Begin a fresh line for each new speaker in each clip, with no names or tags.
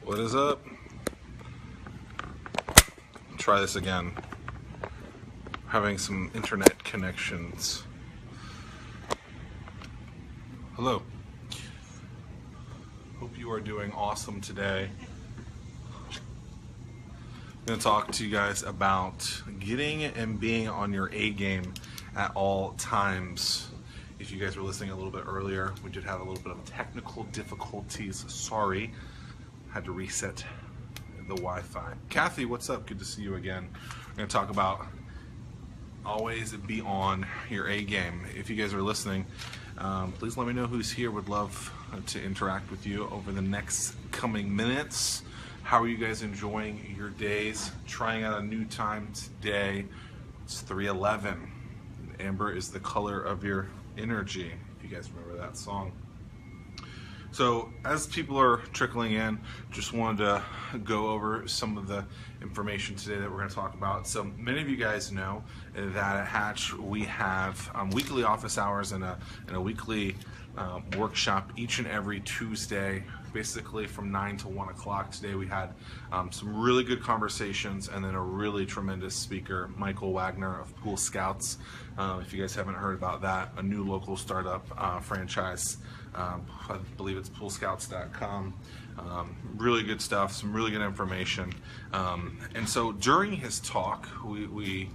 What is up? Try this again. Having some internet connections. Hello. Hope you are doing awesome today. I'm going to talk to you guys about getting and being on your A game at all times. If you guys were listening a little bit earlier, we did have a little bit of technical difficulties. Sorry. Had to reset the Wi-Fi. Kathy, what's up? Good to see you again. We're going to talk about always be on your A game. If you guys are listening, please let me know who's here. Would love to interact with you over the next coming minutes. How are you guys enjoying your days? Trying out a new time today. It's 3:11. Amber is the color of your energy, if you guys remember that song. So as people are trickling in, just wanted to go over some of the information today that we're going to talk about. So many of you guys know that at Hatch we have weekly office hours and a weekly workshop each and every Tuesday, basically from 9 to 1 o'clock. Today we had some really good conversations and then a really tremendous speaker, Michael Wagner of Pool Scouts. If you guys haven't heard about that, a new local startup franchise. I believe it's poolscouts.com. Really good stuff, some really good information. And so during his talk, he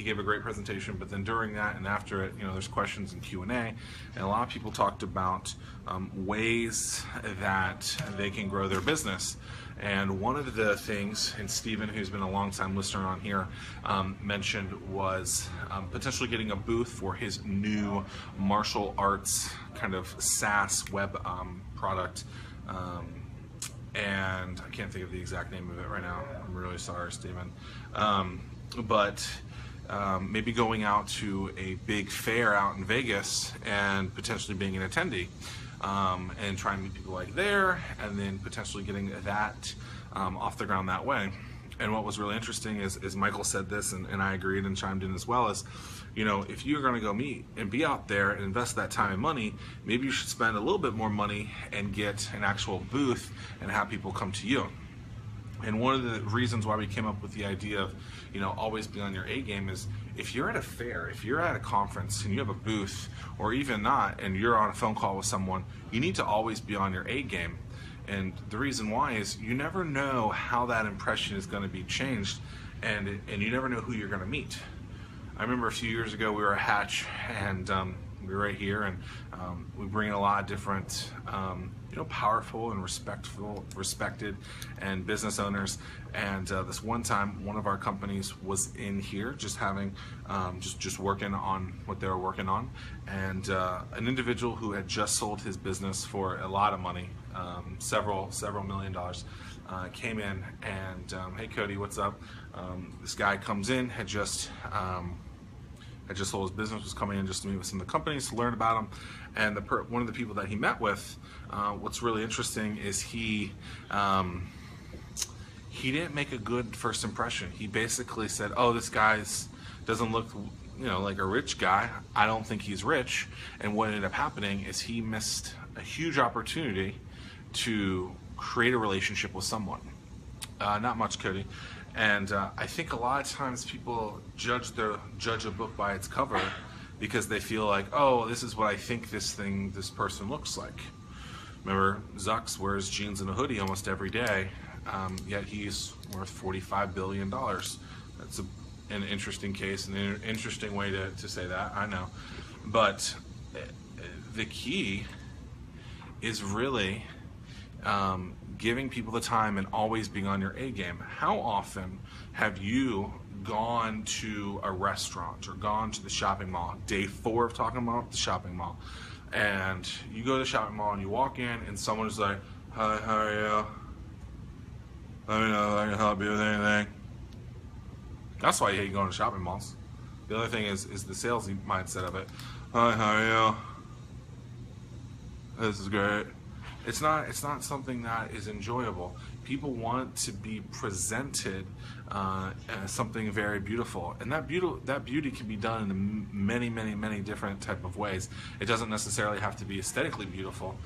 gave a great presentation, but then during that and after it, there's questions and Q&A, and a lot of people talked about ways that they can grow their business. And one of the things, and Steven, who's been a long-time listener on here, mentioned was potentially getting a booth for his new martial arts kind of SaaS web product. And I can't think of the exact name of it right now. I'm really sorry, Steven. But maybe going out to a big fair out in Vegas and potentially being an attendee. And trying to meet people like there, and then potentially getting that off the ground that way. And what was really interesting is Michael said this, and I agreed and chimed in as well, is, if you're going to go meet and be out there and invest that time and money, maybe you should spend a little bit more money and get an actual booth and have people come to you. And one of the reasons why we came up with the idea of, always be on your A game is if you're at a fair, if you're at a conference and you have a booth, or even not, and you're on a phone call with someone, you need to always be on your A game. And the reason why is you never know how that impression is going to be changed, and you never know who you're going to meet. I remember a few years ago we were at Hatch, and we were right here, and we bring in a lot of different powerful and respected and business owners. And this one time, one of our companies was in here just having, just working on what they were working on. And an individual who had just sold his business for a lot of money, several $1 million, came in and, hey Cody, what's up? This guy comes in, had just sold his business, was coming in just to meet with some of the companies to learn about them. And one of the people that he met with, what's really interesting is he didn't make a good first impression. He basically said, oh, this guy doesn't look like a rich guy. I don't think he's rich. And what ended up happening is he missed a huge opportunity to create a relationship with someone. Not much, Cody. And I think a lot of times people judge a book by its cover because they feel like, oh, this is what I think this person looks like. Remember, Zuck wears jeans and a hoodie almost every day, yet he's worth $45 billion. That's an interesting case, and an interesting way to say that, I know. But the key is really giving people the time and always being on your A game. How often have you gone to a restaurant or gone to the shopping mall, day 4 of talking about the shopping mall, and you go to the shopping mall and you walk in and someone is like, hi, how are you? Let me know if I can help you with anything. That's why you hate going to shopping malls. The other thing is the salesy mindset of it. Hi, how are you? This is great. It's not something that is enjoyable. People want to be presented as something very beautiful, and that beauty can be done in many different type of ways. It doesn't necessarily have to be aesthetically beautiful,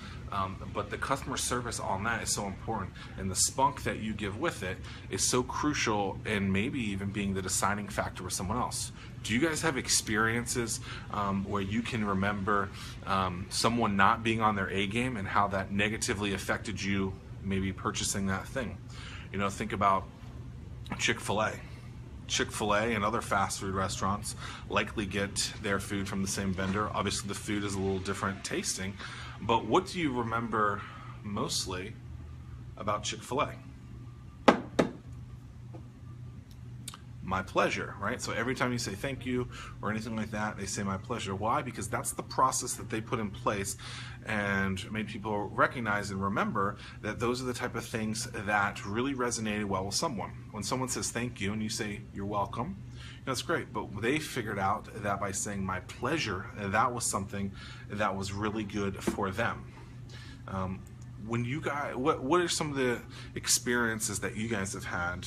but the customer service on that is so important, and the spunk that you give with it is so crucial, and maybe even being the deciding factor with someone else. Do you guys have experiences where you can remember someone not being on their A game and how that negatively affected you maybe purchasing that thing? You know, think about Chick-fil-A. Chick-fil-A and other fast food restaurants likely get their food from the same vendor. Obviously the food is a little different tasting, but what do you remember mostly about Chick-fil-A? My pleasure, right? So every time you say thank you or anything like that, they say my pleasure. Why? Because that's the process that they put in place and made people recognize and remember that those are the type of things that really resonated well with someone. When someone says thank you and you say you're welcome, that's great, but they figured out that by saying my pleasure, that was something that was really good for them. When you guys, what are some of the experiences that you guys have had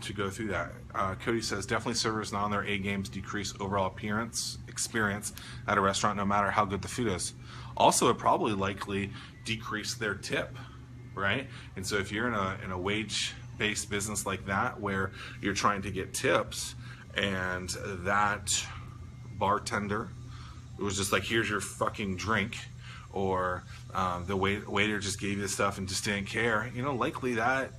to go through that? Cody says definitely servers not on their A games decrease overall experience at a restaurant no matter how good the food is. Also, it probably likely decrease their tip, right? And so if you're in a wage-based business like that where you're trying to get tips and that bartender was just like, here's your fucking drink, or the waiter just gave you the stuff and just didn't care, you know, likely that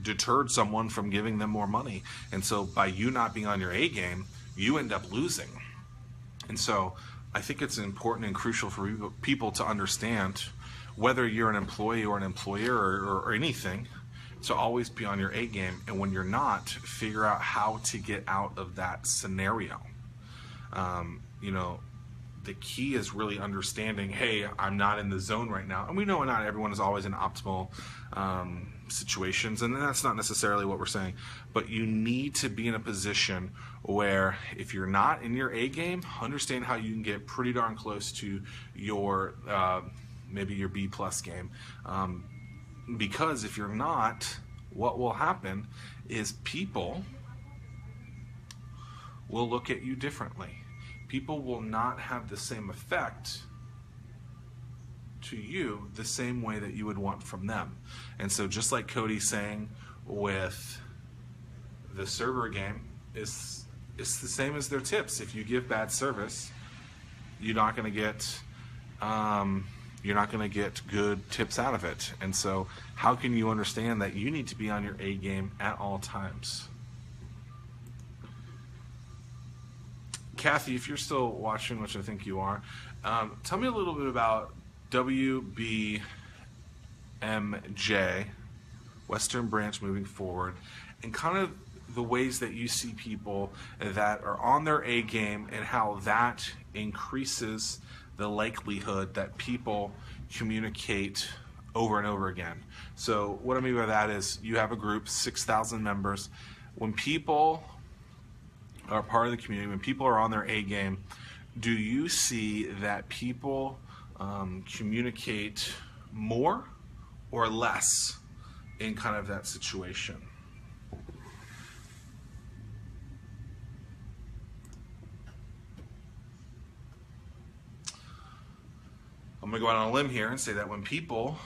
deterred someone from giving them more money. And so by you not being on your A game, you end up losing. And so I think it's important and crucial for people to understand, whether you're an employee or an employer or anything, to always be on your A game. And when you're not, figure out how to get out of that scenario. You know, the key is really understanding, hey, I'm not in the zone right now. And we know not everyone is always in optimal situations, and that's not necessarily what we're saying, but you need to be in a position where if you're not in your A game, understand how you can get pretty darn close to your maybe your B plus game, because if you're not, what will happen is people will look at you differently. People will not have the same effect to you the same way that you would want from them. And so just like Cody's saying with the server game, it's the same as their tips. If you give bad service, you're not going to get good tips out of it. And so how can you understand that you need to be on your A game at all times? Kathy, if you're still watching, which I think you are, tell me a little bit about WBMJ, Western Branch Moving Forward, and kind of the ways that you see people that are on their A game and how that increases the likelihood that people communicate over and over again. So what I mean by that is you have a group, 6,000 members. When people are part of the community, when people are on their A game, do you see that people communicate more or less in kind of that situation? I'm going to go out on a limb here and say that when people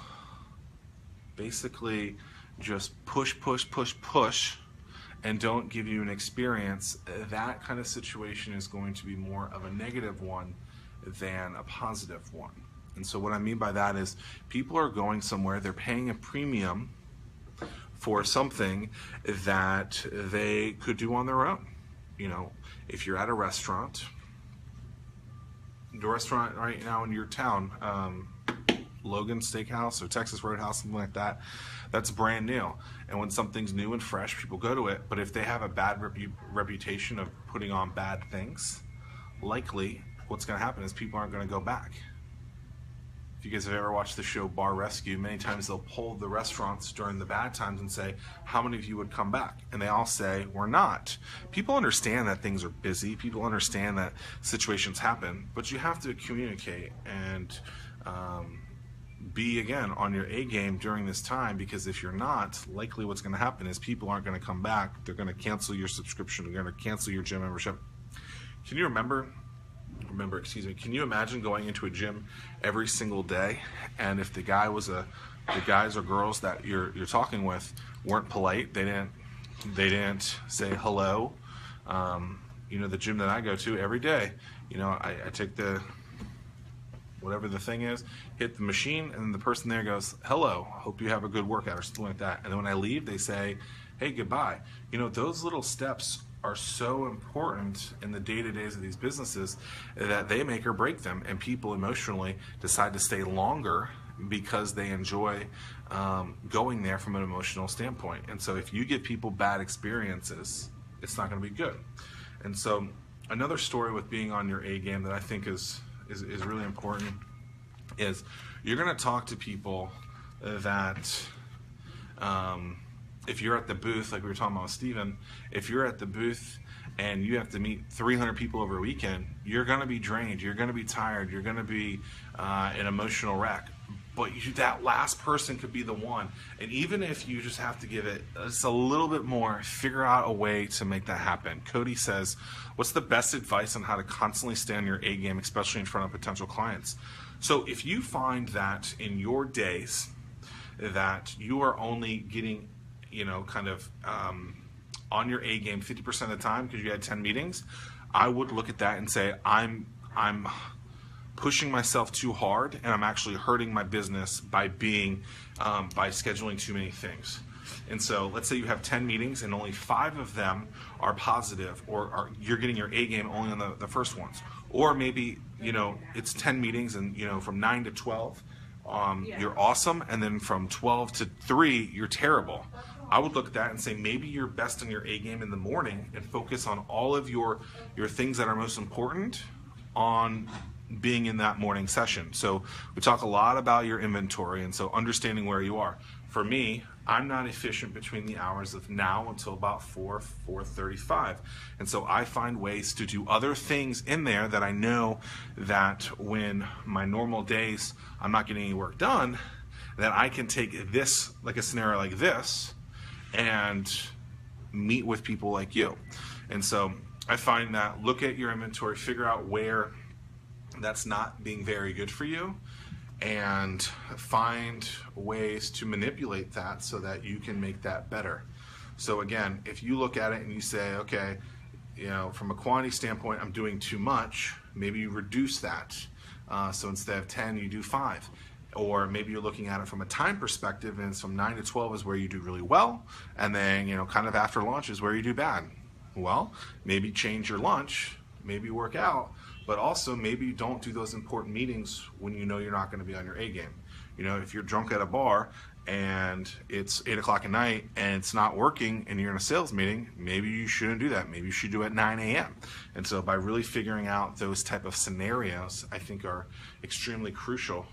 basically just push and don't give you an experience, that kind of situation is going to be more of a negative one than a positive one. And so what I mean by that is people are going somewhere, they're paying a premium for something that they could do on their own. You know, if you're at a restaurant, the restaurant right now in your town, Logan Steakhouse or Texas Roadhouse, something like that, that's brand new. And when something's new and fresh, people go to it. But if they have a bad reputation of putting on bad things, likely what's going to happen is people aren't going to go back. If you guys have ever watched the show Bar Rescue, many times they'll poll the restaurants during the bad times and say, how many of you would come back? And they all say, we're not. People understand that things are busy. People understand that situations happen. But you have to communicate and be, again, on your A game during this time, because if you're not, likely what's going to happen is people aren't going to come back. They're going to cancel your subscription. They're going to cancel your gym membership. Can you can you imagine going into a gym every single day, and if the guys or girls that you're talking with weren't polite, they didn't say hello. The gym that I go to every day, I take the, whatever the thing is, hit the machine, and then the person there goes, hello, hope you have a good workout, or something like that. And then when I leave, they say, hey, goodbye. Those little steps are so important in the day-to-days of these businesses that they make or break them, and people emotionally decide to stay longer because they enjoy going there from an emotional standpoint. And so if you give people bad experiences, it's not going to be good. And so another story with being on your A game that I think is really important is you're going to talk to people that if you're at the booth, like we were talking about with Steven, if you're at the booth and you have to meet 300 people over a weekend, you're going to be drained, you're going to be tired, you're going to be an emotional wreck. But that last person could be the one. And even if you just have to give it just a little bit more, figure out a way to make that happen. Cody says, what's the best advice on how to constantly stay on your A game, especially in front of potential clients? So if you find that in your days that you are only getting on your A game 50% of the time because you had 10 meetings, I would look at that and say, I'm pushing myself too hard, and I'm actually hurting my business by scheduling too many things. And so let's say you have 10 meetings and only 5 of them are positive, or you're getting your A game only on the first ones. Or maybe, it's 10 meetings and, from 9 to 12, you're awesome, and then from 12 to 3, you're terrible. I would look at that and say maybe you're best on your A game in the morning and focus on all of your things that are most important on being in that morning session. So we talk a lot about your inventory, and so understanding where you are. For me, I'm not efficient between the hours of now until about 4:35. And so I find ways to do other things in there that I know that when my normal days I'm not getting any work done, that I can take this, like a scenario like this, and meet with people like you. And so I find that look at your inventory, figure out where that's not being very good for you, and find ways to manipulate that so that you can make that better. So again, if you look at it and you say, okay, from a quantity standpoint, I'm doing too much, maybe you reduce that. So instead of 10, you do 5. Or maybe you're looking at it from a time perspective, and it's from 9 to 12 is where you do really well, and then kind of after lunch is where you do bad. Well, maybe change your lunch, maybe work out, but also maybe you don't do those important meetings when you know you're not going to be on your A game. If you're drunk at a bar and it's 8 o'clock at night and it's not working and you're in a sales meeting, maybe you shouldn't do that. Maybe you should do it at 9 a.m. And so by really figuring out those type of scenarios, I think are extremely crucial.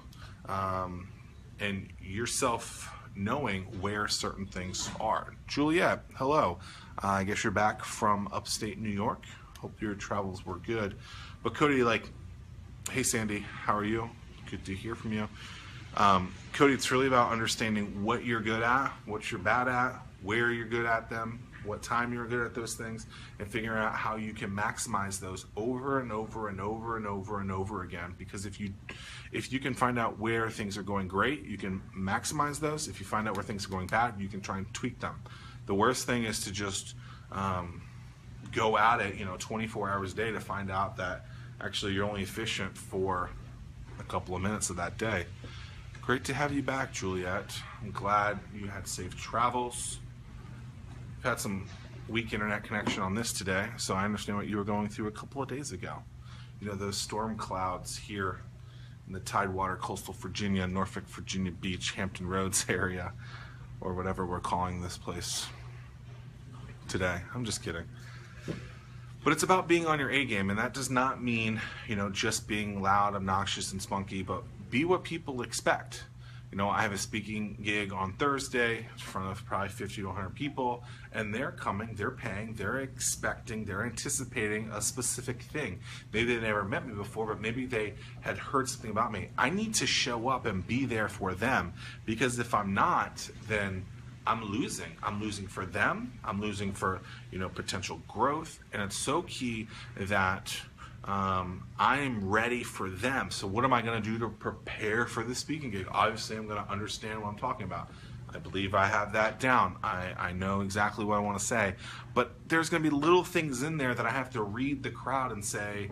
And yourself knowing where certain things are. Juliet, hello. I guess you're back from upstate New York. Hope your travels were good. But Cody, hey Sandy, how are you? Good to hear from you. Cody, it's really about understanding what you're good at, what you're bad at, where you're good at them, what time you're good at those things, and figuring out how you can maximize those over and over and over and over and over again. Because if you can find out where things are going great, you can maximize those. If you find out where things are going bad, you can try and tweak them. The worst thing is to just go at it 24 hours a day to find out that actually you're only efficient for a couple of minutes of that day. Great to have you back, Juliet. I'm glad you had safe travels. We've had some weak internet connection on this today, so I understand what you were going through a couple of days ago. Those storm clouds here in the Tidewater, coastal Virginia, Norfolk, Virginia Beach, Hampton Roads area, or whatever we're calling this place today. I'm just kidding. But it's about being on your A game, and that does not mean, just being loud, obnoxious, and spunky, but be what people expect. you know, I have a speaking gig on Thursday in front of probably 50 to 100 people, and they're coming, they're paying, they're expecting, they're anticipating a specific thing. Maybe they never met me before, but maybe they had heard something about me. I need to show up and be there for them, because if I'm not, then I'm losing. I'm losing for them. I'm losing for, you know, potential growth. And it's so key that I'm ready for them. So what am I going to do to prepare for the speaking gig? Obviously, I'm going to understand what I'm talking about. I believe I have that down. I know exactly what I want to say. But there's going to be little things in there that I have to read the crowd and say,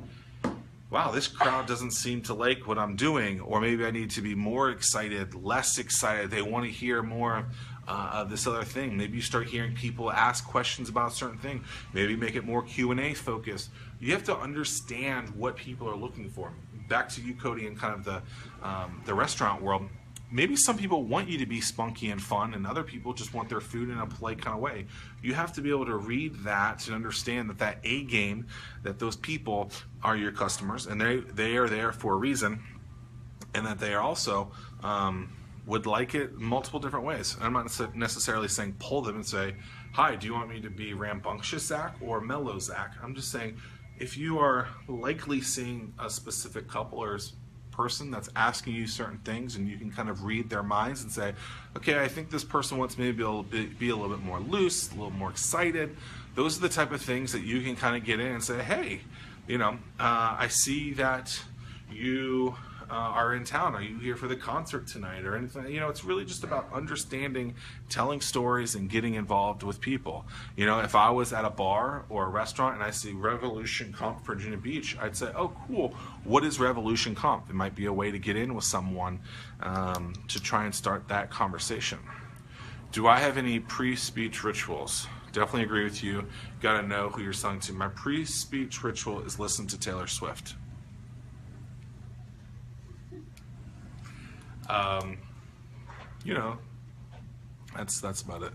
wow, this crowd doesn't seem to like what I'm doing, or maybe I need to be more excited, less excited. They want to hear more of this other thing. Maybe you start hearing people ask questions about a certain thing. Maybe make it more Q&A focused. You have to understand what people are looking for. Back to you, Cody, in kind of the restaurant world. Maybe some people want you to be spunky and fun, and other people just want their food in a polite kind of way. You have to be able to read that and understand that that A game, that those people are your customers, and they are there for a reason, and that they are also would like it multiple different ways. I'm not necessarily saying pull them and say, hi, do you want me to be rambunctious Zack or mellow Zack? I'm just saying, if you are likely seeing a specific couple or person that's asking you certain things, and you can kind of read their minds and say, okay, I think this person wants me to be a little bit more loose, a little more excited. Those are the type of things that you can kind of get in and say, hey, you know, I see that you are in town. Are you here for the concert tonight or anything? You know, it's really just about understanding, telling stories, and getting involved with people. You know, if I was at a bar or a restaurant and I see Revolution Comp Virginia Beach, I'd say, oh, cool. What is Revolution Comp? It might be a way to get in with someone to try and start that conversation. Do I have any pre-speech rituals? Definitely agree with you. Got to know who you're selling to. My pre-speech ritual is listen to Taylor Swift. You know, that's about it.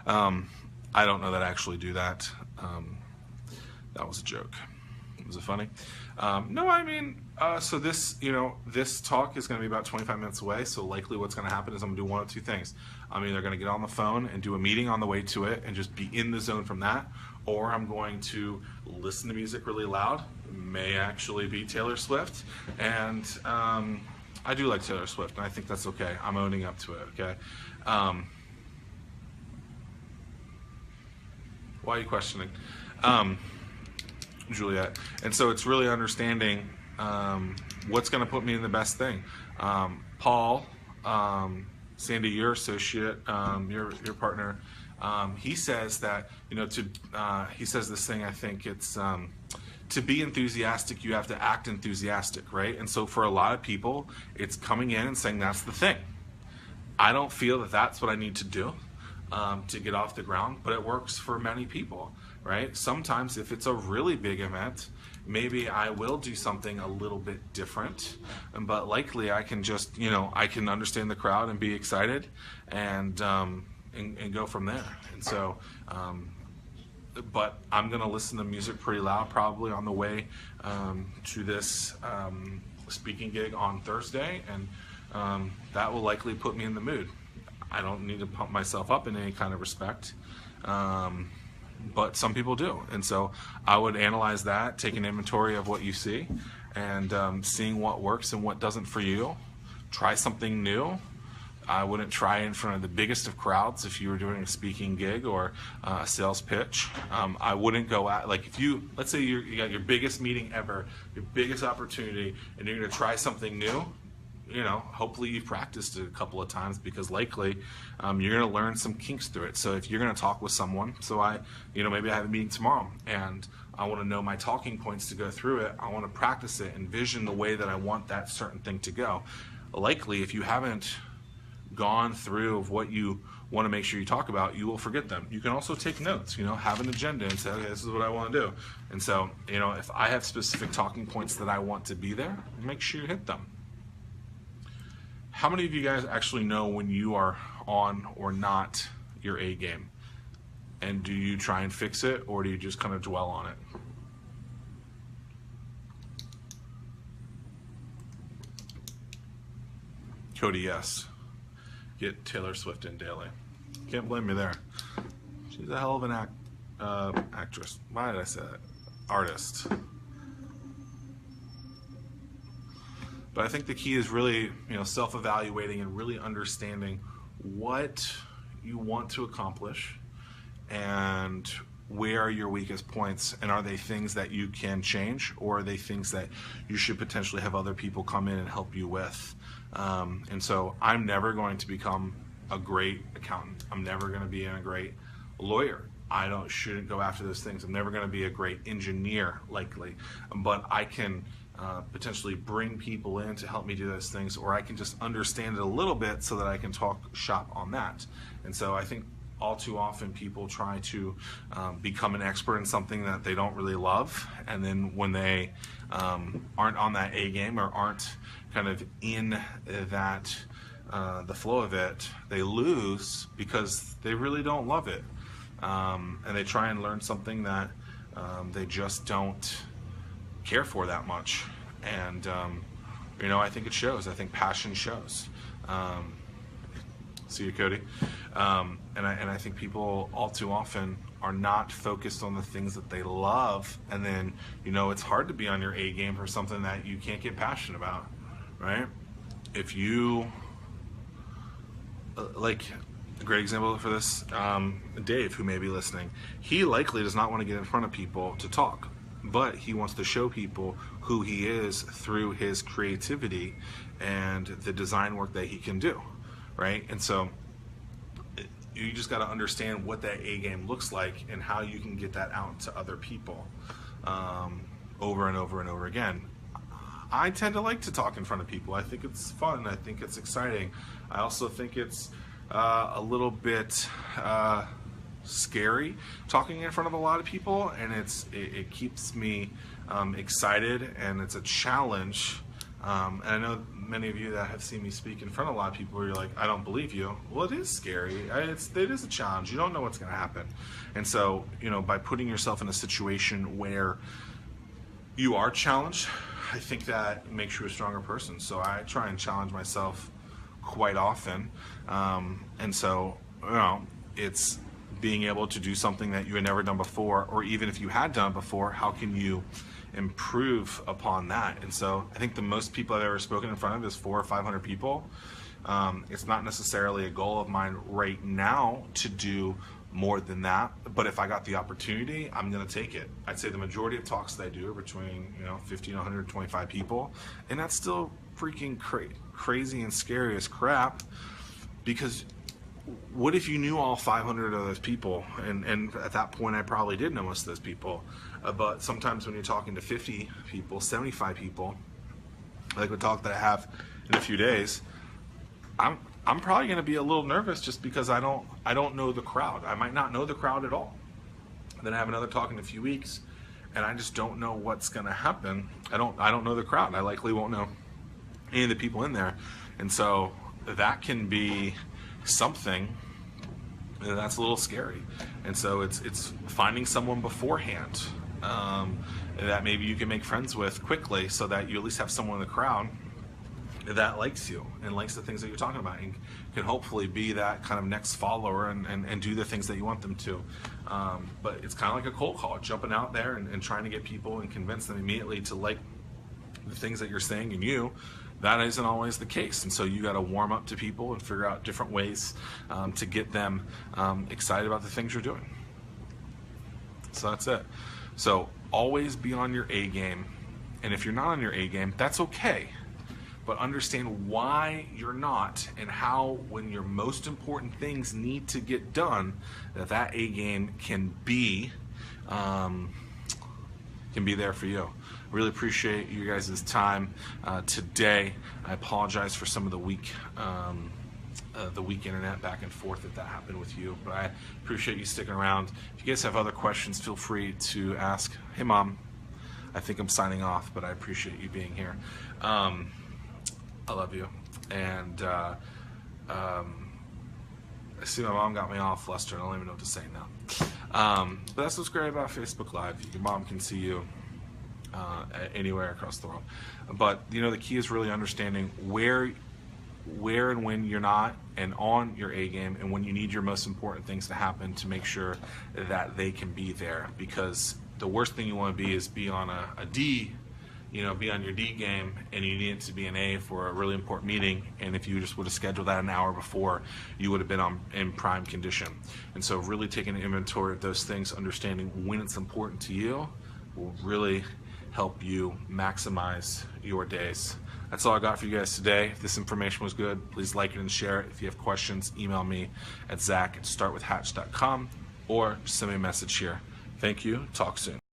I don't know that I actually do that. That was a joke. Was it funny? No, I mean, so this, you know, this talk is going to be about 25 minutes away. So likely what's going to happen is I'm going to do one of two things. I'm either going to get on the phone and do a meeting on the way to it and just be in the zone from that, or I'm going to listen to music really loud. It may actually be Taylor Swift, and I do like Taylor Swift, and I think that's okay. I'm owning up to it, okay? Why are you questioning? Juliet. And so it's really understanding what's going to put me in the best thing. Paul, Sandy, your associate, your partner, he says that, you know, he says this thing, I think it's, to be enthusiastic, you have to act enthusiastic, right? And so for a lot of people, it's coming in and saying that's the thing. I don't feel that that's what I need to do to get off the ground, but it works for many people, right? Sometimes if it's a really big event, maybe I will do something a little bit different, but likely I can just, you know, I can understand the crowd and be excited and go from there. And so, but I'm going to listen to music pretty loud probably on the way to this speaking gig on Thursday, and that will likely put me in the mood. I don't need to pump myself up in any kind of respect, but some people do. And so I would analyze that, take an inventory of what you see, and seeing what works and what doesn't for you. Try something new. I wouldn't try in front of the biggest of crowds if you were doing a speaking gig or a sales pitch. I wouldn't go out, like if you, let's say you got your biggest meeting ever, your biggest opportunity, and you're going to try something new, you know, hopefully you've practiced it a couple of times, because likely you're going to learn some kinks through it. So if you're going to talk with someone, so maybe I have a meeting tomorrow and I want to know my talking points to go through it. I want to practice it, envision the way that I want that certain thing to go. Likely if you haven't gone through of what you want to make sure you talk about, you will forget them. You can also take notes, you know, have an agenda and say, okay, this is what I want to do. And so, you know, if I have specific talking points that I want to be there, make sure you hit them. How many of you guys actually know when you are on or not your A game? And do you try and fix it, or do you just kind of dwell on it? Cody, yes. get Taylor Swift in daily. Can't blame me there. She's a hell of an actress. Why did I say that? Artist. But I think the key is really, self-evaluating and really understanding what you want to accomplish and where are your weakest points, and are they things that you can change, or are they things that you should potentially have other people come in and help you with? And so I'm never going to become a great accountant. I'm never going to be a great lawyer. Shouldn't go after those things. I'm never going to be a great engineer, likely, but I can potentially bring people in to help me do those things, or I can just understand it a little bit so that I can talk shop on that. And so I think all too often people try to become an expert in something that they don't really love, and then when they aren't on that A game, or aren't kind of in that the flow of it, they lose because they really don't love it, and they try and learn something that they just don't care for that much. And I think it shows. I think passion shows. See you, Cody. And I think people all too often are not focused on the things that they love, and then it's hard to be on your A game for something that you can't get passionate about, right? If you like a great example for this, Dave, who may be listening, he likely does not want to get in front of people to talk, but he wants to show people who he is through his creativity and the design work that he can do, right? And so you just got to understand what that A game looks like and how you can get that out to other people over and over and over again. I tend to like to talk in front of people. I think it's fun. I think it's exciting. I also think it's a little bit scary talking in front of a lot of people, and it keeps me excited, and it's a challenge. And I know many of you that have seen me speak in front of a lot of people where you're like, I don't believe you. Well, it is scary. It is a challenge. You don't know what's going to happen. And so, by putting yourself in a situation where you are challenged, I think that makes you a stronger person. So I try and challenge myself quite often. And so, it's being able to do something that you had never done before, or even if you had done it before, how can you improve upon that? And so I think the most people I've ever spoken in front of is 400 or 500 people. It's not necessarily a goal of mine right now to do more than that, but if I got the opportunity, I'm going to take it. I'd say the majority of talks that I do are between 50 and 125 people, and that's still freaking crazy and scary as crap, because what if you knew all 500 of those people? And at that point, I probably did know most of those people. But sometimes when you're talking to 50 people, 75 people, like the talk that I have in a few days, I'm probably going to be a little nervous just because I don't know the crowd. I might not know the crowd at all. Then I have another talk in a few weeks, and I just don't know what's going to happen. I don't know the crowd. I likely won't know any of the people in there, and so that can be something that's a little scary. And so it's finding someone beforehand that maybe you can make friends with quickly, so that you at least have someone in the crowd that likes you and likes the things that you're talking about, and can hopefully be that kind of next follower and do the things that you want them to. But it's kind of like a cold call, jumping out there and trying to get people and convince them immediately to like the things that you're saying, and that isn't always the case. And so you got to warm up to people and figure out different ways to get them excited about the things you're doing. So that's it. So always be on your A game. And if you're not on your A game, that's okay. But understand why you're not, and how, when your most important things need to get done, that A game can be there for you. Really appreciate you guys' time today. I apologize for some of the weak internet back and forth that happened with you, but I appreciate you sticking around. If you guys have other questions, feel free to ask. Hey, Mom. I think I'm signing off, but I appreciate you being here. I love you. And I see my mom got me all flustered. I don't even know what to say now. But that's what's great about Facebook Live. Your mom can see you anywhere across the world. But the key is really understanding where where and when you're not and on your A game, and when you need your most important things to happen, to make sure that they can be there. Because the worst thing you want to be is be on a D, be on your D game, and you need it to be an A for a really important meeting, and if you just would have scheduled that an hour before, you would have been in prime condition. And so really taking an inventory of those things, understanding when it's important to you, will really help you maximize your days. That's all I got for you guys today. If this information was good, please like it and share it. If you have questions, email me at zach@startwithhatch.com or send me a message here. Thank you. Talk soon.